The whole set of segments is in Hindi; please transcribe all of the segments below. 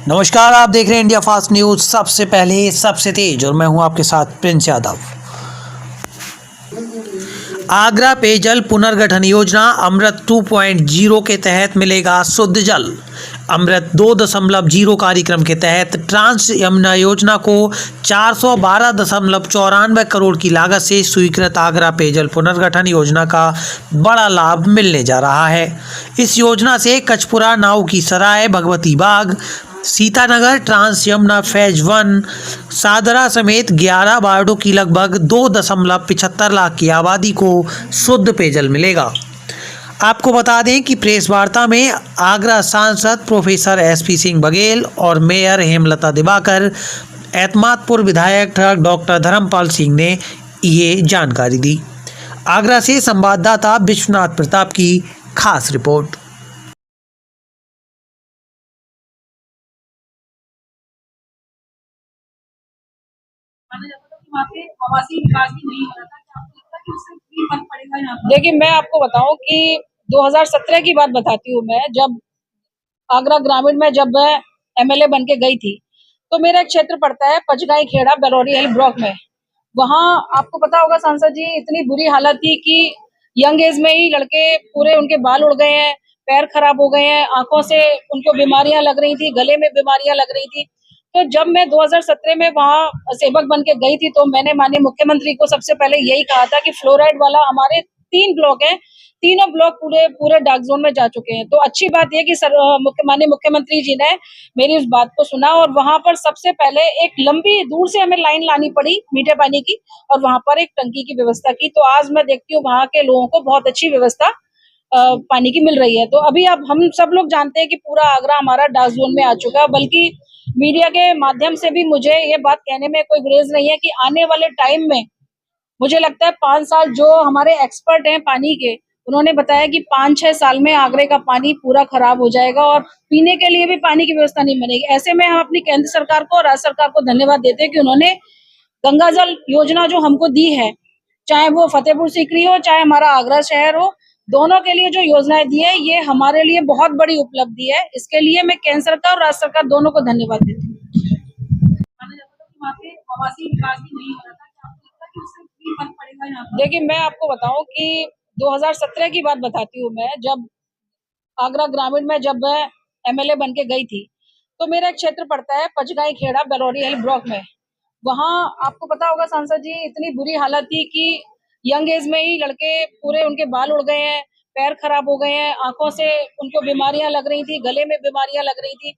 नमस्कार, आप देख रहे हैं इंडिया फास्ट न्यूज। सबसे पहले सबसे तेज और मैं हूं आपके साथ प्रिंस यादव। आगरा पेयजल पुनर्गठन योजना अमृत 2.0 के तहत मिलेगा शुद्ध जल। अमृत 2.0 कार्यक्रम के तहत ट्रांस यमुना योजना को 412.94 करोड़ की लागत से स्वीकृत आगरा पेयजल पुनर्गठन योजना का बड़ा लाभ मिलने जा रहा है। इस योजना से कचपुरा, नाव की सराय, भगवती बाग, सीतानगर, ट्रांस यमुना फेज 1, सादरा समेत 11 वार्डों की लगभग 2.75 लाख की आबादी को शुद्ध पेयजल मिलेगा। आपको बता दें कि प्रेस वार्ता में आगरा सांसद प्रोफेसर SP सिंह बघेल और मेयर हेमलता दिवाकर, एतमादपुर विधायक डॉक्टर धर्मपाल सिंह ने ये जानकारी दी। आगरा से संवाददाता विश्वनाथ प्रताप की खास रिपोर्ट। माना जाता था कि वहाँ पे आवासीय विकास भी नहीं हो रहा था। क्या आपको लगता है कि उससे भी फर्क पड़ेगा यहाँ पे? देखिए, मैं आपको बताऊं कि 2017 की बात बताती हूँ। मैं जब आगरा ग्रामीण में जब मैं MLA बन के गई थी, तो मेरा एक क्षेत्र पड़ता है पचगाई खेड़ा बलौरी हिल ब्लॉक में। वहाँ आपको पता होगा सांसद जी, इतनी बुरी हालत थी कि यंग एज में ही लड़के पूरे उनके बाल उड़ गए हैं, पैर खराब हो गए हैं, आंखों से उनको बीमारियां लग रही थी, गले में बीमारियां लग रही थी। तो जब मैं 2017 में वहाँ सेवक बन के गई थी, तो मैंने माननीय मुख्यमंत्री को सबसे पहले यही कहा था कि फ्लोराइड वाला हमारे 3 ब्लॉक हैं, तीनों ब्लॉक पूरे पूरे डार्क जोन में जा चुके हैं। तो अच्छी बात यह कि माननीय मुख्यमंत्री जी ने मेरी उस बात को सुना और वहां पर सबसे पहले एक लंबी दूर से हमें लाइन लानी पड़ी मीठे पानी की, और वहां पर एक टंकी की व्यवस्था की। तो आज मैं देखती हूँ वहां के लोगों को बहुत अच्छी व्यवस्था पानी की मिल रही है। तो अभी अब हम सब लोग जानते हैं कि पूरा आगरा हमारा डार्क जोन में आ चुका है, बल्कि मीडिया के माध्यम से भी मुझे ये बात कहने में कोई गुरेज नहीं है कि आने वाले टाइम में मुझे लगता है 5 साल, जो हमारे एक्सपर्ट हैं पानी के, उन्होंने बताया कि 5-6 साल में आगरे का पानी पूरा खराब हो जाएगा और पीने के लिए भी पानी की व्यवस्था नहीं बनेगी। ऐसे में हम अपनी केंद्र सरकार को और राज्य सरकार को धन्यवाद देते हैं कि उन्होंने गंगा जल योजना जो हमको दी है, चाहे वो फतेहपुर सीकरी हो, चाहे हमारा आगरा शहर हो, दोनों के लिए जो योजनाएं दी है, ये हमारे लिए बहुत बड़ी उपलब्धि है। इसके लिए मैं केंद्र सरकार और राज्य सरकार दोनों को धन्यवाद देती हूँ। माना जाता था कि वहाँ पे आवासीय विकास भी नहीं हो रहा था। क्या आपको लगता है कि उससे भी फर्क पड़ेगा यहाँ पे? देखिए, मैं आपको बताऊं कि 2017 की बात बताती हूँ। मैं जब आगरा ग्रामीण में जब मैं MLA बन के गई थी, तो मेरा एक क्षेत्र पड़ता है पचगाई खेड़ा बलौरी हिल ब्लॉक में। वहाँ आपको पता होगा सांसद जी, इतनी बुरी हालत थी कि यंग एज में ही लड़के पूरे उनके बाल उड़ गए हैं, पैर खराब हो गए हैं, आंखों से उनको बीमारियां लग रही थी, गले में बीमारियां लग रही थी।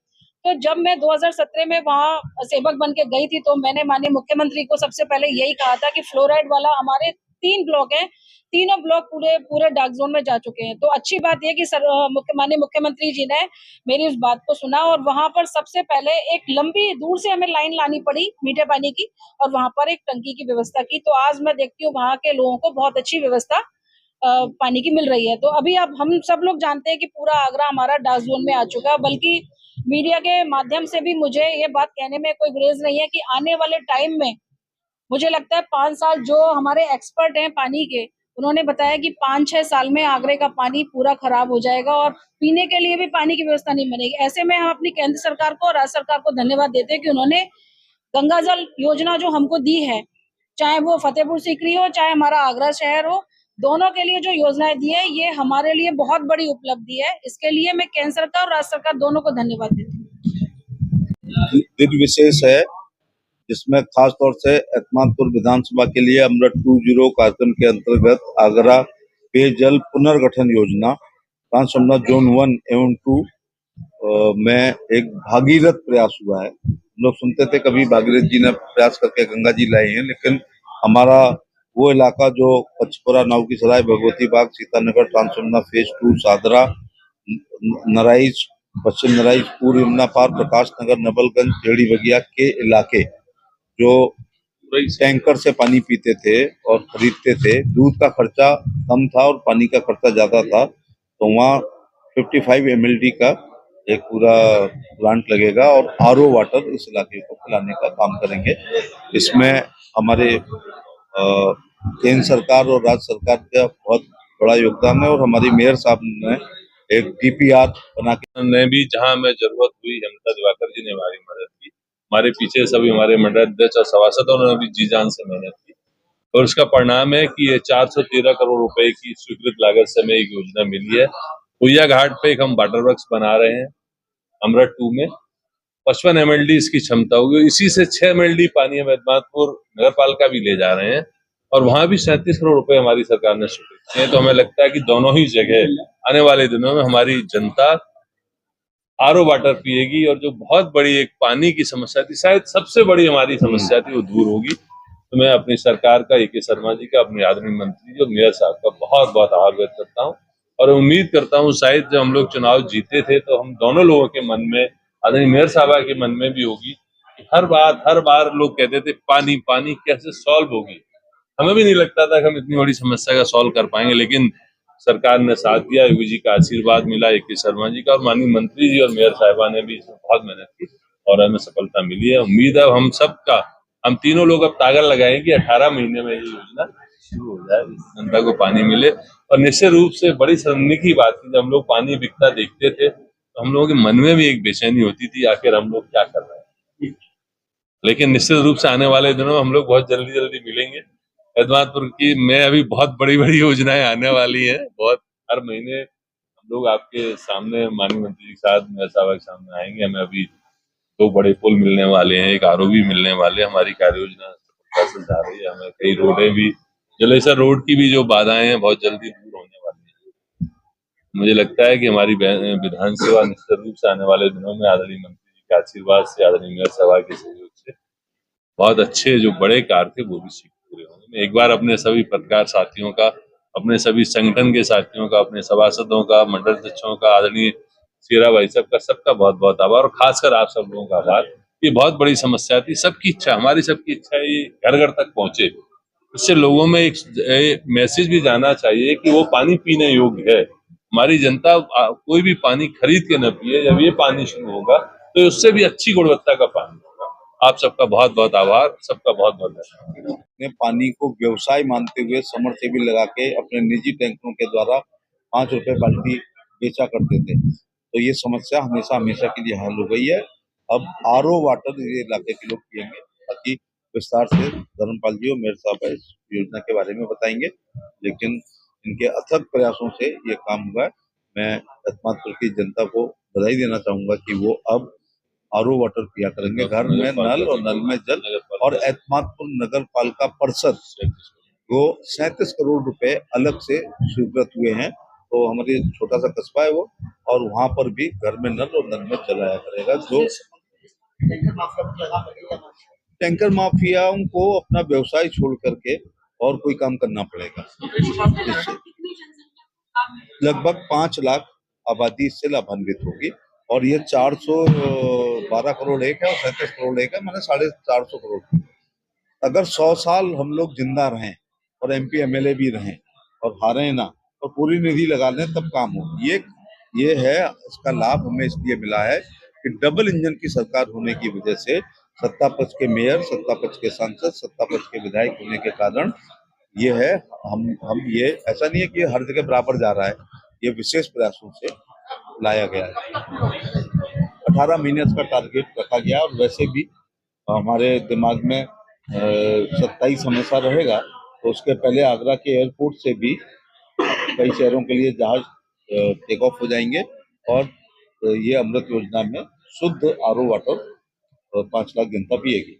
तो जब मैं 2017 में वहाँ सेवक बन के गई थी, तो मैंने माननीय मुख्यमंत्री को सबसे पहले यही कहा था कि फ्लोराइड वाला हमारे 3 ब्लॉक हैं, तीनों ब्लॉक पूरे पूरे डार्क जोन में जा चुके हैं। तो अच्छी बात यह कि माननीय मुख्यमंत्री जी ने मेरी उस बात को सुना और वहां पर सबसे पहले एक लंबी दूर से हमें लाइन लानी पड़ी मीठे पानी की, और वहां पर एक टंकी की व्यवस्था की। तो आज मैं देखती हूँ वहां के लोगों को बहुत अच्छी व्यवस्था पानी की मिल रही है। तो अभी अब हम सब लोग जानते हैं कि पूरा आगरा हमारा डार्क जोन में आ चुका है, बल्कि मीडिया के माध्यम से भी मुझे ये बात कहने में कोई गुरेज नहीं है कि आने वाले टाइम में मुझे लगता है 5 साल, जो हमारे एक्सपर्ट हैं पानी के, उन्होंने बताया कि 5-6 साल में आगरे का पानी पूरा खराब हो जाएगा और पीने के लिए भी पानी की व्यवस्था नहीं बनेगी। ऐसे में हम अपनी केंद्र सरकार को और राज्य सरकार को धन्यवाद देते हैं कि उन्होंने गंगा जल योजना जो हमको दी है, चाहे वो फतेहपुर सीकरी हो, चाहे हमारा आगरा शहर हो, दोनों के लिए जो योजनाएं दी है, ये हमारे लिए बहुत बड़ी उपलब्धि है। इसके लिए मैं केंद्र सरकार और राज्य सरकार दोनों को धन्यवाद देती हूँ। दिन विशेष है जिसमें खास तौर से एतमादपुर विधानसभा के लिए अमृत 2.0 कार्यक्रम के अंतर्गत आगरा पेयजल पुनर्गठन योजना ट्रांस यमुना जोन 1 एवं 2 में एक भागीरथ प्रयास हुआ है। हम लोग सुनते थे कभी भागीरथ जी ने प्रयास करके गंगा जी लाई हैं, लेकिन हमारा वो इलाका जो पचपुरा, नाव की सराय, भगवती बाग, सीतानगर, ट्रांस यमुना फेज 2, सादरा, नराइच, पश्चिम नराइच, पूर्व यमुना पार, प्रकाश नगर, नवलगंज, टेढ़ी बगिया के इलाके जो टैंकर से पानी पीते थे और खरीदते थे, दूध का खर्चा कम था और पानी का खर्चा ज्यादा था, तो वहाँ 55 MLD का एक पूरा प्लांट लगेगा और RO वाटर इस इलाके को पिलाने का काम करेंगे। इसमें हमारे केंद्र सरकार और राज्य सरकार का बहुत बड़ा योगदान है और हमारी मेयर साहब ने एक DPR बना के ने भी जहां हमें जरूरत हुई हेमलता दिवाकर जी ने हमारी मदद की, हमारे पीछे सभी हमारे मंडलाध्यक्ष और सभासदों ने भी जी जान से मेहनत की और उसका परिणाम है कि ये 413 करोड़ रुपए की स्वीकृत लागत से हमें एक योजना मिली है। हुइया घाट पे एक हम वाटर वर्क्स बना रहे हैं अमृत 2 में 55 MLD इसकी क्षमता होगी। इसी से 6 MLD पानी हम एतमादपुर नगर पालिका भी ले जा रहे हैं और वहां भी 37 करोड़ रुपए हमारी सरकार ने स्वीकृत किए। तो हमें लगता है कि दोनों ही जगह आने वाले दिनों में हमारी जनता आरओ वाटर पिएगी और जो बहुत बड़ी एक पानी की समस्या थी, शायद सबसे बड़ी हमारी समस्या थी, वो दूर होगी। तो मैं अपनी सरकार का, AK शर्मा जी का, अपने आदरणीय मंत्री जी और मेयर साहब का बहुत बहुत आभार व्यक्त करता हूँ और उम्मीद करता हूँ शायद जब हम लोग चुनाव जीते थे तो हम दोनों लोगों के मन में, आदरणीय मेयर साहबा के मन में भी होगी कि हर बार लोग कहते थे पानी पानी कैसे सॉल्व होगी। हमें भी नहीं लगता था कि हम इतनी बड़ी समस्या का सॉल्व कर पाएंगे, लेकिन सरकार ने साथ दिया, योगी जी का आशीर्वाद मिला, AK शर्मा जी का और माननीय मंत्री जी और मेयर साहिबा ने भी इसमें बहुत मेहनत की और हमें सफलता मिली है। उम्मीद है हम सबका, हम तीनों लोग अब ताकत लगाएंगे कि 18 महीने में ये योजना शुरू हो जाए, जनता को पानी मिले। और निश्चित रूप से बड़ी शर्मंदगी की बात थी, जब हम लोग पानी बिकता देखते थे तो हम लोगों के मन में भी एक बेचैनी होती थी, आखिर हम लोग क्या कर रहे हैं। लेकिन निश्चित रूप से आने वाले दिनों में हम लोग बहुत जल्दी मिलेंगे। एतमादपुर की में अभी बहुत बड़ी योजनाएं आने वाली हैं, बहुत हर महीने हम लोग आपके सामने माननीय मंत्री जी के साथ, मेयर साहब के सामने आएंगे। हमें अभी 2 बड़े पुल मिलने वाले हैं, एक RO भी मिलने वाले हैं, हमारी कार्य योजना सफलता से जा रही है। हमें कई रोडें भी, जलेसर रोड की भी जो बाधाएं हैं बहुत जल्दी दूर होने वाली है। मुझे लगता है कि हमारी विधानसभा निश्चित रूप से आने वाले दिनों में आदरणीय मंत्री जी के आशीर्वाद से, आदरणीय मेयर साहब के सहयोग से बहुत अच्छे जो बड़े कार्य थे वो भी शीघ्र पूरे होंगे। मैं एक बार अपने सभी पत्रकार साथियों का, अपने सभी संगठन के साथियों का, अपने सभासदों का, मंडल अध्यक्षों का, आदरणीय शेरा भाई साहब का, सबका बहुत बहुत आभार और खासकर आप सब लोगों का आभार। ये बहुत बड़ी समस्या थी, सबकी इच्छा, हमारी सबकी इच्छा है ये घर घर तक पहुंचे, इससे लोगों में एक मैसेज भी जाना चाहिए कि वो पानी पीने योग्य है। हमारी जनता कोई भी पानी खरीद के न पिए, जब ये पानी शुरू होगा तो उससे भी अच्छी गुणवत्ता का पानी होगा। आप सबका बहुत बहुत आभार, सबका बहुत बहुत धन्यवाद। ने पानी को व्यवसाय मानते हुए समरसेबल लगा के अपने निजी टैंकरों के द्वारा 5 रुपए बाल्टी बेचा करते थे, तो ये समस्या हमेशा के लिए हल हो गई है। अब RO वाटर ये इलाके के लोग पियेंगे। बाकी विस्तार से धर्मपाल जी और मेयर साहब इस योजना के बारे में बताएंगे, लेकिन इनके अथक प्रयासों से ये काम हुआ है। मैं एतमादपुर की जनता को बधाई देना चाहूंगा कि वो अब RO वाटर पिया करेंगे, घर में नल और नल में जल। और एतमादपुर नगर पालिका परिषद को 37 करोड़ रुपए अलग से स्वीकृत हुए हैं, तो हमारे छोटा सा कस्बा है वो, और वहां पर भी घर में नल और नल में जल आया करेगा। जो टैंकर माफियाओं को अपना व्यवसाय छोड़ करके और कोई काम करना पड़ेगा। लगभग 5 लाख आबादी इससे लाभान्वित होगी और ये 412 करोड़ एक है और 37 करोड़ एक है, माने 450 करोड़। अगर 100 साल हम लोग जिंदा रहें और MP MLA भी रहें और हारे ना और पूरी निधि लगा लें तब काम हो। ये है, इसका लाभ हमें इसलिए मिला है कि डबल इंजन की सरकार होने की वजह से सत्ता पक्ष के मेयर, सत्ता पक्ष के सांसद, सत्ता पक्ष के विधायक होने के कारण ये है। हम ये ऐसा नहीं है कि हर जगह बराबर जा रहा है, ये विशेष प्रयासों से लाया गया है। 18 महीने इसका टारगेट रखा गया और वैसे भी हमारे दिमाग में 27 हमेशा रहेगा, तो उसके पहले आगरा के एयरपोर्ट से भी कई शहरों के लिए जहाज टेक ऑफ हो जाएंगे और ये अमृत योजना में शुद्ध RO वाटर 5 लाख जनता पिएगी।